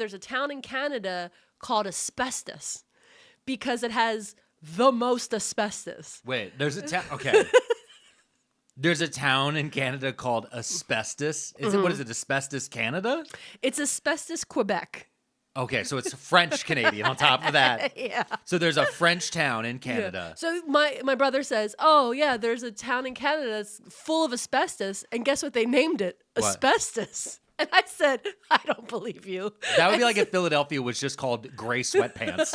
there's a town in Canada called Asbestos because it has the most asbestos. Wait, there's a town. Okay. There's a town in Canada called Asbestos. What is it? Asbestos, Canada? It's Asbestos, Quebec. Okay, so it's French Canadian on top of that. Yeah. So there's a French town in Canada. Yeah. So my brother says, "Oh yeah, there's a town in Canada that's full of asbestos," and guess what they named it? What? Asbestos. And I said, "I don't believe you." That would be like if Philadelphia was just called Gray Sweatpants.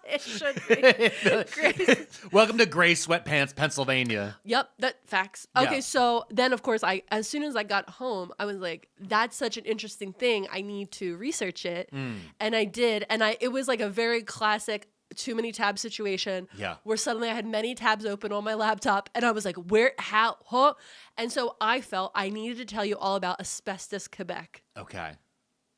It should be. Welcome to Gray Sweatpants, Pennsylvania. Yep, that facts. Okay, Yeah. so then of course as soon as I got home, I was like, that's such an interesting thing. I need to research it. And I did, and it was like a very classic too many tabs situation. Yeah. Where suddenly I had many tabs open on my laptop and I was like, where, how, huh? And so I felt I needed to tell you all about Asbestos, Quebec. Okay.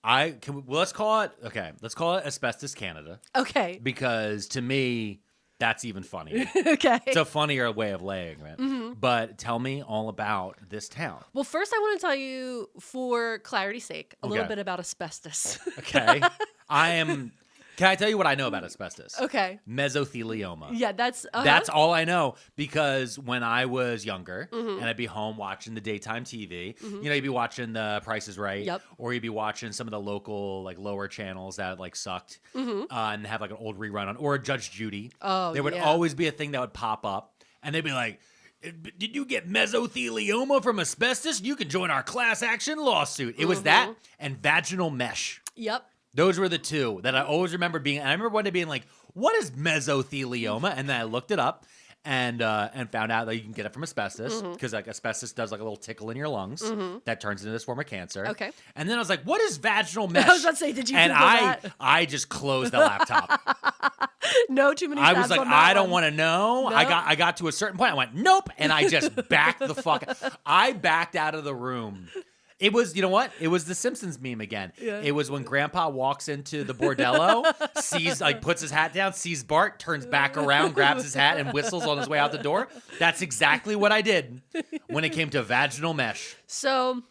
Let's call it Asbestos Canada. Okay. Because to me, that's even funnier. Okay. It's a funnier way of laying it. Mm-hmm. But tell me all about this town. Well, first I want to tell you, for clarity's sake, a little Okay. bit about asbestos. Okay. Can I tell you what I know about asbestos? Okay. Mesothelioma. Yeah, that's all I know, because when I was younger and I'd be home watching the daytime TV, you'd be watching The Price is Right, Yep. or you'd be watching some of the local, like, lower channels that, like, sucked and have, like, an old rerun on, or Judge Judy. Oh, There would yeah. always be a thing that would pop up, and they'd be like, did you get mesothelioma from asbestos? You can join our class action lawsuit. It was that and vaginal mesh. Yep. Those were the two that I always remember being. And I remember one day being like, "What is mesothelioma?" And then I looked it up and found out that you can get it from asbestos, because like asbestos does like a little tickle in your lungs that turns into this form of cancer. Okay. And then I was like, "What is vaginal mesh?" I was about to say, did you And Google that? I just closed the laptop. No too many I tabs was like, on that I don't one. want to know. No. I got to a certain point. I went, nope, and I just backed the fuck. I backed out of the room. It was, you know what? It was the Simpsons meme again. Yeah. It was when Grandpa walks into the bordello, puts his hat down, sees Bart, turns back around, grabs his hat, and whistles on his way out the door. That's exactly what I did when it came to vaginal mesh. So,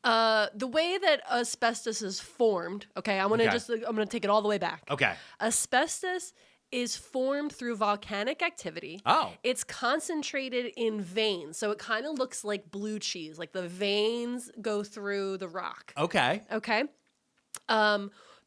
the way that asbestos is formed, okay, I'm gonna take it all the way back. Okay. Asbestos is formed through volcanic activity. Oh. It's concentrated in veins, so it kind of looks like blue cheese, like the veins go through the rock. Okay. Okay.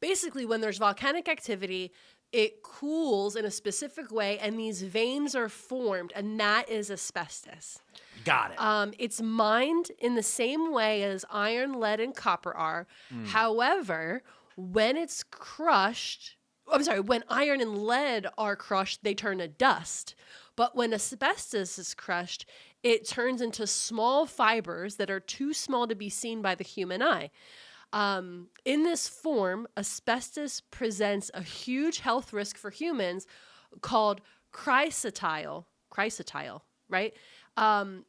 Basically, when there's volcanic activity, it cools in a specific way, and these veins are formed, and that is asbestos. Got it. It's mined in the same way as iron, lead, and copper are. However, when it's crushed, when iron and lead are crushed, they turn to dust. But when asbestos is crushed, it turns into small fibers that are too small to be seen by the human eye. In this form, asbestos presents a huge health risk for humans called chrysotile, right?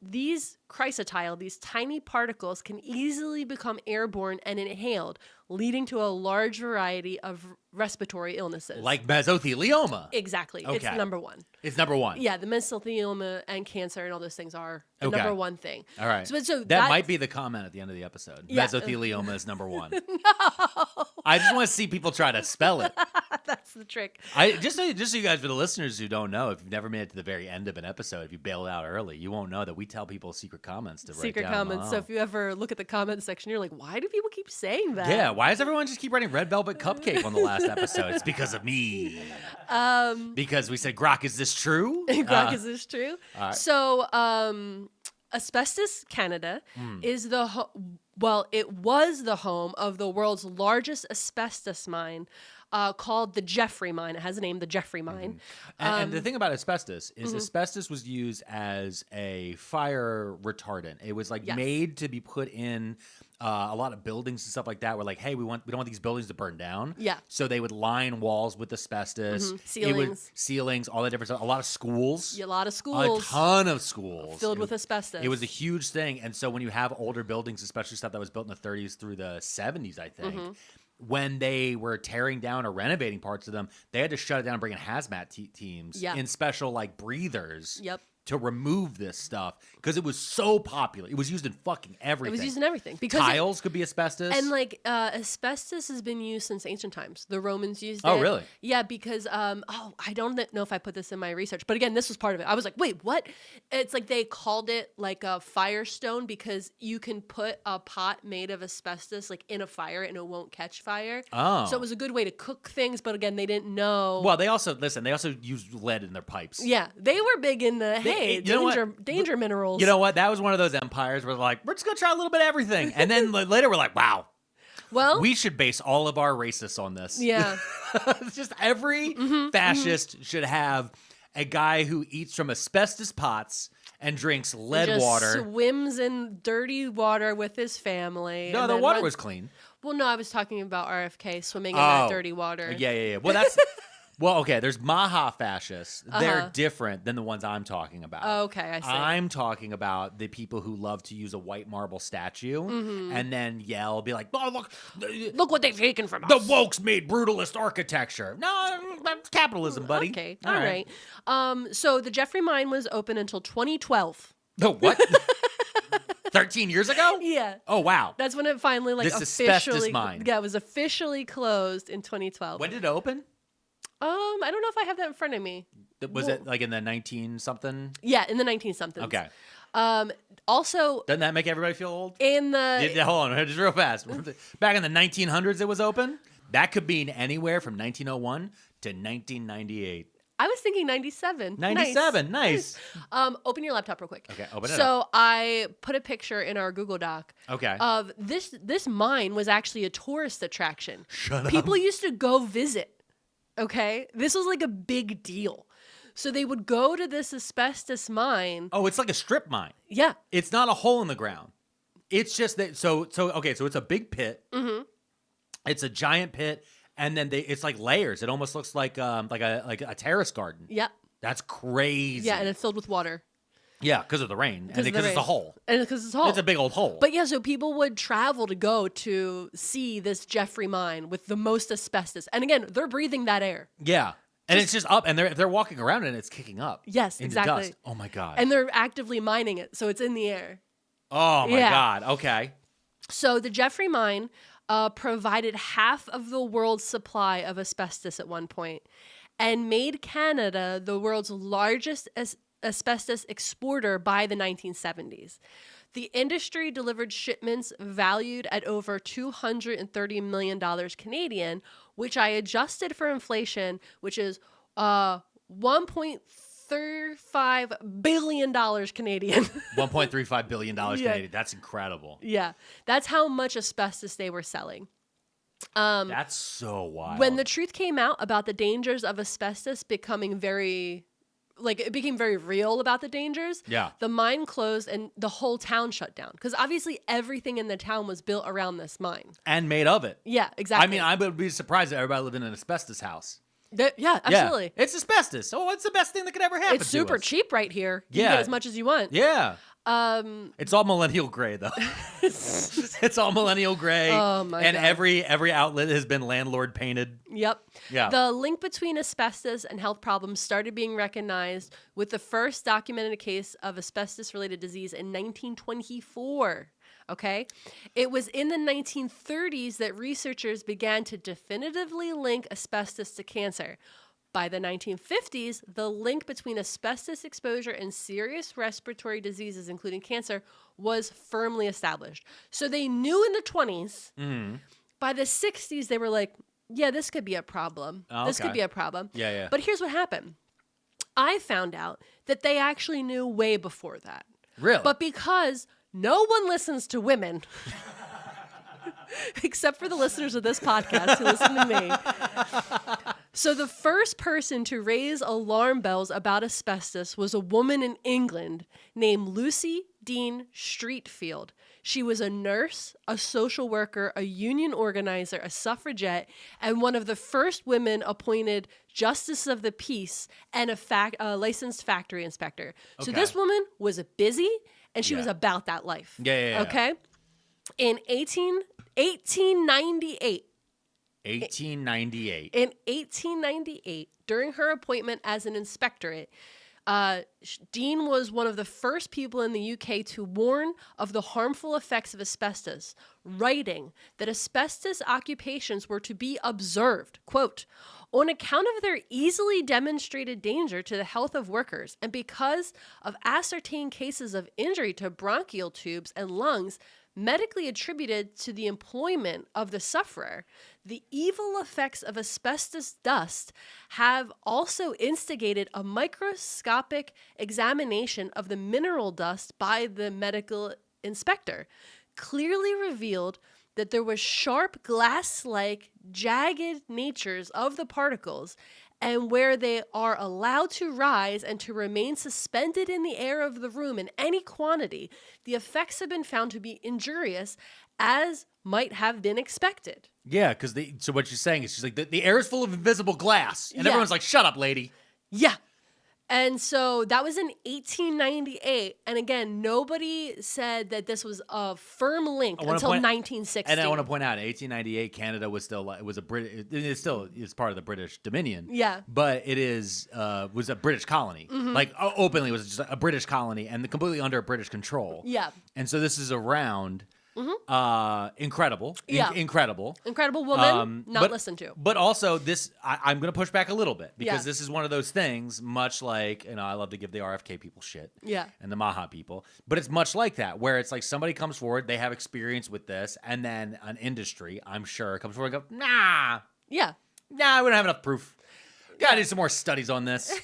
These chrysotile, these tiny particles, can easily become airborne and inhaled, leading to a large variety of respiratory illnesses. Like mesothelioma. Exactly. Okay. It's number one. It's number one. Yeah, the mesothelioma and cancer and all those things are the Okay. number one thing. All right. So that might be the comment at the end of the episode. Yeah. Mesothelioma is number one. No. I just want to see people try to spell it. That's the trick. Just so you guys, for the listeners who don't know, if you've never made it to the very end of an episode, if you bailed out early, you won't know that we tell people secret comments to write Secret down. comments. So if you ever look at the comment section, you're like, why do people keep saying that? Yeah, why does everyone just keep writing red velvet cupcake on the last episode? It's because of me. Because we said, Grok, is this true? Grok, is this true? all right. So, Asbestos, Canada is it was the home of the world's largest asbestos mine called the Jeffrey Mine. It has a name, the Jeffrey Mine. And the thing about asbestos is asbestos was used as a fire retardant. It was like Yes. made to be put in a lot of buildings and stuff like that. Where like, hey, we don't want these buildings to burn down. Yeah. So they would line walls with asbestos. Ceilings, all that different stuff. A lot of schools. A lot of schools. A ton of schools. Filled with asbestos. It was a huge thing. And so when you have older buildings, especially stuff that was built in the 30s through the 70s, I think, when they were tearing down or renovating parts of them, they had to shut it down and bring in hazmat teams in special like breathers. Yep. to remove this stuff because it was so popular. It was used in fucking everything. It was used in everything because tiles could be asbestos, and like asbestos has been used since ancient times. The Romans used it. Oh, really? Yeah, because I don't know if I put this in my research, but again, this was part of it. I was like, wait, what? It's like they called it like a firestone because you can put a pot made of asbestos like in a fire and it won't catch fire. Oh. So it was a good way to cook things, but again, they didn't know. Well, they also used lead in their pipes. Yeah, they were big in the danger minerals. You know what? That was one of those empires where they're like, we're just gonna try a little bit of everything, and then later we're like, wow, well, we should base all of our racists on this. Yeah, It's just every fascist should have a guy who eats from asbestos pots and drinks lead just water. Swims in dirty water with his family. No, and the then water runs- was clean. Well, no, I was talking about RFK swimming in that dirty water. Yeah. Well, that's well, okay. There's Maha fascists. They're different than the ones I'm talking about. Oh, okay, I see. I'm talking about the people who love to use a white marble statue and then yell, be like, "Oh, Look what they've taken from the us. wokes made brutalist architecture." No, that's capitalism, buddy. Okay, all right. So the Jeffrey Mine was open until 2012. No, what? 13 years ago? Yeah. Oh, wow. That's when it finally This asbestos officially mine. Yeah, it was officially closed in 2012. When did it open? I don't know if I have that in front of me. Was it like in the 19 something? Yeah, in the 19-somethings. Okay. Also, Doesn't that make everybody feel old? in the Hold on, just real fast. Back in the 1900s, it was open. That could mean anywhere from 1901 to 1998. I was thinking 97. 97, nice. Open your laptop real quick. Okay, open it So I put a picture in our Google Doc. Okay. Of this mine was actually a tourist attraction. Shut up. People used to go visit. Okay, this was like a big deal. So they would go to this asbestos mine. Oh, it's like a strip mine. Yeah. It's not a hole in the ground. It's just that. So it's a big pit. Mm-hmm. It's a giant pit, and then it's like layers. It almost looks like a terrace garden. Yeah. That's crazy. Yeah, and it's filled with water. Yeah, because of the rain and because it's a hole. And because it's a hole. It's a big old hole. But yeah, so people would travel to go to see this Jeffrey mine with the most asbestos. And again, they're breathing that air. Yeah. And it's just up, and they're walking around, and it's kicking up. Yes, into exactly. Dust. Oh my god. And they're actively mining it, so it's in the air. Oh my god. Okay. So the Jeffrey mine provided half of the world's supply of asbestos at one point, and made Canada the world's largest asbestos exporter by the 1970s. The industry delivered shipments valued at over $230 million Canadian, which I adjusted for inflation, which is $1.35 billion Canadian. $1.35 billion Canadian. That's incredible. Yeah, that's how much asbestos they were selling. That's so wild. When the truth came out about the dangers of asbestos it became very real about the dangers. Yeah. The mine closed and the whole town shut down because obviously everything in the town was built around this mine. And made of it. Yeah, exactly. I mean, I would be surprised if everybody lived in an asbestos house. Yeah, absolutely. Yeah. It's asbestos. Oh, it's the best thing that could ever happen It's super to us. cheap right here. You Yeah. can get as much as you want. Yeah. It's all millennial gray though. It's all millennial gray. Oh my and God. every outlet has been landlord painted. Yep. Yeah. The link between asbestos and health problems started being recognized with the first documented case of asbestos-related disease in 1924. Okay? It was in the 1930s that researchers began to definitively link asbestos to cancer. By the 1950s, the link between asbestos exposure and serious respiratory diseases, including cancer, was firmly established. So they knew in the 20s. Mm-hmm. By the 60s, they were like, yeah, this could be a problem. Oh, this okay. could be a problem. Yeah. But here's what happened. I found out that they actually knew way before that. Really? But because no one listens to women, except for the listeners of this podcast who listen to me. So the first person to raise alarm bells about asbestos was a woman in England named Lucy Dean Streatfeild. She was a nurse, a social worker, a union organizer, a suffragette, and one of the first women appointed justice of the peace and a licensed factory inspector. So Okay. this woman was busy, and she was about that life. Yeah. Okay? In 1898, 1898. in 1898, during her appointment as an inspectorate, Dean was one of the first people in the UK to warn of the harmful effects of asbestos, writing that asbestos occupations were to be observed, quote, on account of their easily demonstrated danger to the health of workers and because of ascertained cases of injury to bronchial tubes and lungs medically attributed to the employment of the sufferer, the evil effects of asbestos dust have also instigated a microscopic examination of the mineral dust by the medical inspector, clearly revealed that there was sharp glass-like, jagged natures of the particles, and where they are allowed to rise and to remain suspended in the air of the room in any quantity, the effects have been found to be injurious, as might have been expected. Yeah, because so what she's saying is she's like, the air is full of invisible glass. And everyone's like, shut up, lady. Yeah. And so that was in 1898. And again, nobody said that this was a firm link until 1960. And I want to point out, in 1898, Canada was still, it was a British, it still is part of the British Dominion. Yeah. But it was a British colony. Mm-hmm. Like, openly, it was just a British colony and completely under British control. Yeah. And so this is around. Mm-hmm. Incredible. Yeah. Incredible woman, not listened to. But also this, I'm going to push back a little bit because Yeah. this is one of those things, much like, I love to give the RFK people shit. Yeah. And the Maha people. But it's much like that, where it's like somebody comes forward, they have experience with this, and then an industry, I'm sure, comes forward and goes, nah, we don't have enough proof. Gotta do some more studies on this.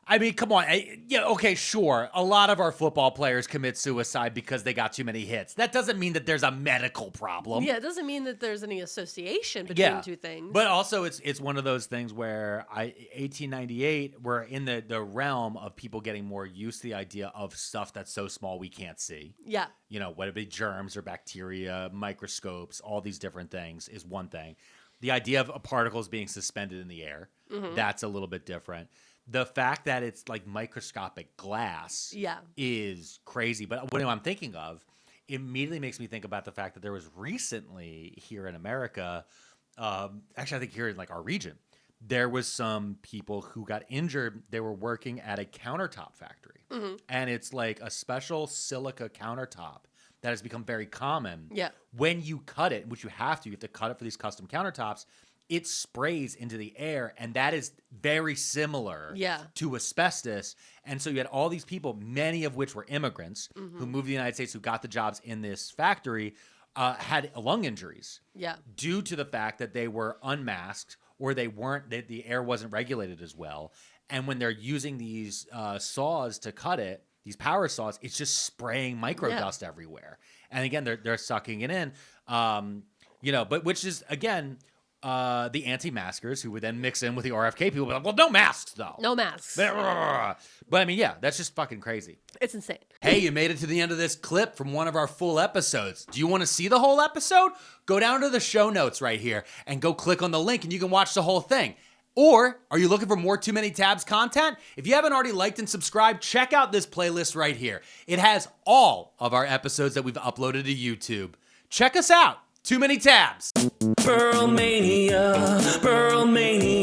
I mean, come on. Yeah, okay, sure. A lot of our football players commit suicide because they got too many hits. That doesn't mean that there's a medical problem. Yeah, it doesn't mean that there's any association between the two things. But also, it's one of those things where 1898, we're in the realm of people getting more used to the idea of stuff that's so small we can't see. Yeah. Whether it be germs or bacteria, microscopes, all these different things is one thing. The idea of particles being suspended in the air, that's a little bit different. The fact that it's like microscopic glass is crazy. But what I'm thinking of immediately makes me think about the fact that there was recently here in America, actually I think here in like our region, there was some people who got injured. They were working at a countertop factory. Mm-hmm. And it's like a special silica countertop that has become very common. Yeah. When you cut it, which you have to cut it for these custom countertops, it sprays into the air, and that is very similar to asbestos. And so you had all these people, many of which were immigrants, who moved to the United States, who got the jobs in this factory, had lung injuries due to the fact that they were unmasked or the air wasn't regulated as well. And when they're using these saws to cut it, these power saws, it's just spraying microdust everywhere. And again, they're sucking it in, but which is, again, the anti-maskers who would then mix in with the RFK people. Like, well, no masks, though. No masks. But I mean, yeah, that's just fucking crazy. It's insane. Hey, you made it to the end of this clip from one of our full episodes. Do you want to see the whole episode? Go down to the show notes right here and go click on the link and you can watch the whole thing. Or are you looking for more Too Many Tabs content? If you haven't already liked and subscribed, check out this playlist right here. It has all of our episodes that we've uploaded to YouTube. Check us out. Too Many Tabs. Pearlmania, Pearlmania.